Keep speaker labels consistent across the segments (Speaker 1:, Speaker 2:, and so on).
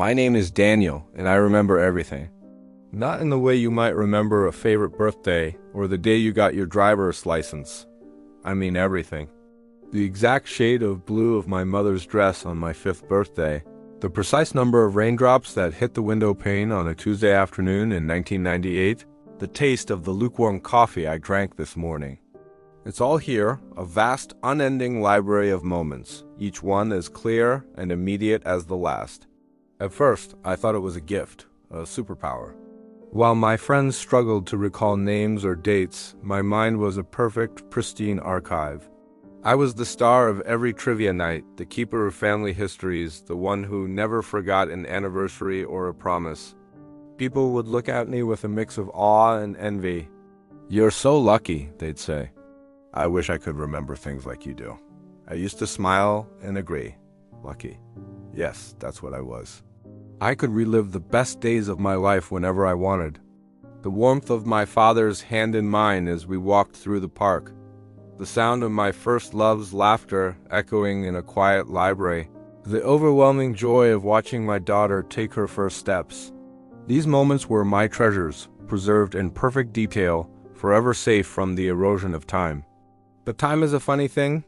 Speaker 1: My name is Daniel, and I remember everything. Not in the way you might remember a favorite birthday or the day you got your driver's license. I mean everything. The exact shade of blue of my mother's dress on my 5th birthday, the precise number of raindrops that hit the window pane on a Tuesday afternoon in 1998, the taste of the lukewarm coffee I drank this morning. It's all here, a vast, unending library of moments, each one as clear and immediate as the last. At first, I thought it was a gift, a superpower. While my friends struggled to recall names or dates, my mind was a perfect, pristine archive. I was the star of every trivia night, the keeper of family histories, the one who never forgot an anniversary or a promise. People would look at me with a mix of awe and envy. "You're so lucky," they'd say. I wish I could remember things like you do. I used to smile and agree. Lucky. Yes, that's what I was. I could relive the best days of my life whenever I wanted. The warmth of my father's hand in mine as we walked through the park. The sound of my first love's laughter echoing in a quiet library. The overwhelming joy of watching my daughter take her first steps. These moments were my treasures, preserved in perfect detail, forever safe from the erosion of time. But time is a funny thing.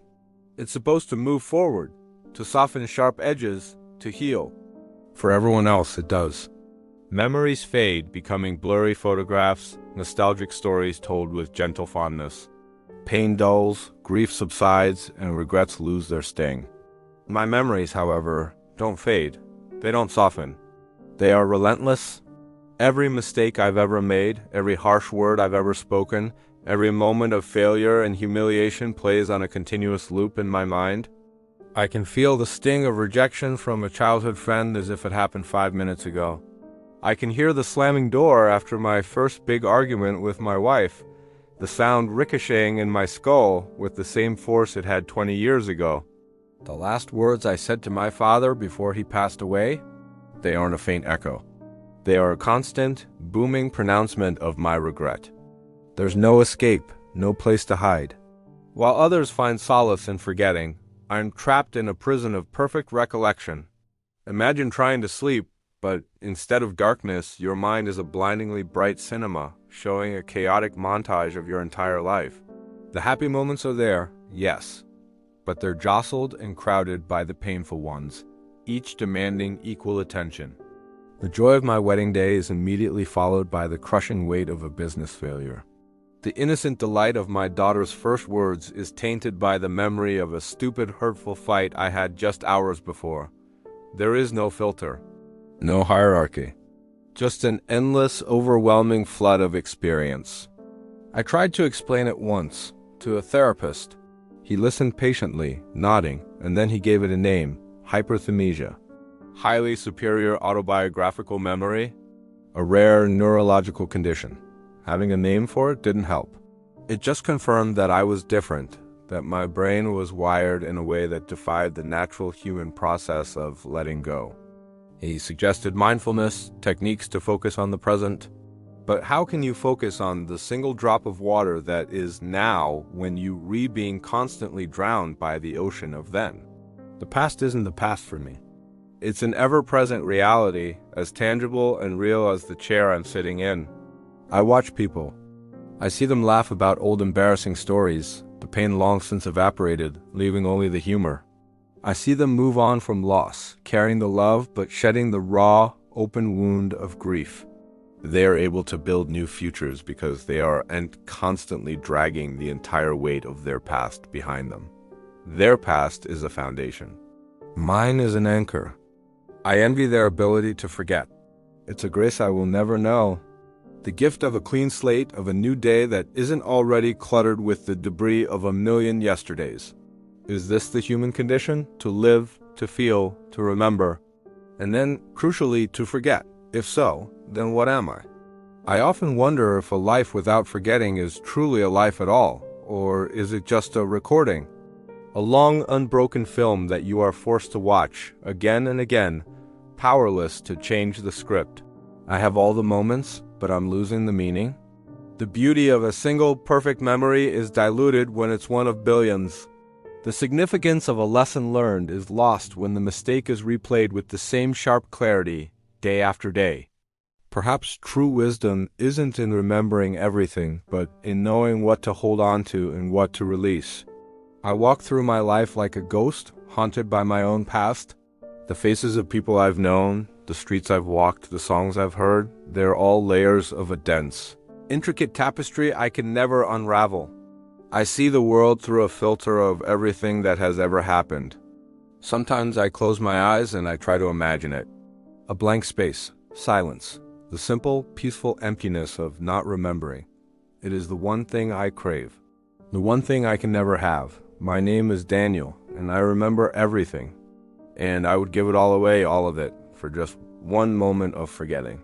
Speaker 1: It's supposed to move forward, to soften sharp edges, to heal. For everyone else, it does. Memories fade, becoming blurry photographs, nostalgic stories told with gentle fondness. Pain dulls, grief subsides, and regrets lose their sting. My memories, however, don't fade. They don't soften. They are relentless. Every mistake I've ever made, every harsh word I've ever spoken, every moment of failure and humiliation plays on a continuous loop in my mind. I can feel the sting of rejection from a childhood friend as if it happened 5 minutes ago. I can hear the slamming door after my first big argument with my wife, the sound ricocheting in my skull with the same force it had 20 years ago. The last words I said to my father before he passed away, they aren't a faint echo. They are a constant, booming pronouncement of my regret. There's no escape, no place to hide. While others find solace in forgetting, I'm trapped in a prison of perfect recollection. Imagine trying to sleep, but instead of darkness, your mind is a blindingly bright cinema, showing a chaotic montage of your entire life. The happy moments are there, yes, but they're jostled and crowded by the painful ones, each demanding equal attention. The joy of my wedding day is immediately followed by the crushing weight of a business failure. The innocent delight of my daughter's first words is tainted by the memory of a stupid, hurtful fight I had just hours before. There is no filter, no hierarchy, just an endless, overwhelming flood of experience. I tried to explain it once, to a therapist. He listened patiently, nodding, and then he gave it a name, hyperthymesia. Highly superior autobiographical memory, a rare neurological condition. Having a name for it didn't help. It just confirmed that I was different, that my brain was wired in a way that defied the natural human process of letting go. He suggested mindfulness, techniques to focus on the present. But how can you focus on the single drop of water that is now when you being constantly drowned by the ocean of then? The past isn't the past for me. It's an ever-present reality, as tangible and real as the chair I'm sitting in. I watch people. I see them laugh about old embarrassing stories, the pain long since evaporated, leaving only the humor. I see them move on from loss, carrying the love but shedding the raw, open wound of grief. They are able to build new futures because they are constantly dragging the entire weight of their past behind them. Their past is a foundation. Mine is an anchor. I envy their ability to forget. It's a grace I will never know. The gift of a clean slate, of a new day that isn't already cluttered with the debris of a million yesterdays. Is this the human condition? To live, to feel, to remember, and then, crucially, to forget? If so, then what am I? I often wonder if a life without forgetting is truly a life at all, or is it just a recording? A long, unbroken film that you are forced to watch, again and again, powerless to change the script. I have all the moments, but I'm losing the meaning. The beauty of a single perfect memory is diluted when it's one of billions. The significance of a lesson learned is lost when the mistake is replayed with the same sharp clarity day after day. Perhaps true wisdom isn't in remembering everything, but in knowing what to hold on to and what to release. I walk through my life like a ghost, haunted by my own past. The faces of people I've known, the streets I've walked, the songs I've heard, they're all layers of a dense, intricate tapestry I can never unravel. I see the world through a filter of everything that has ever happened. Sometimes I close my eyes and I try to imagine it. A blank space, silence, the simple, peaceful emptiness of not remembering. It is the one thing I crave, the one thing I can never have. My name is Daniel, and I remember everything. And I would give it all away, all of it, for just one moment of forgetting.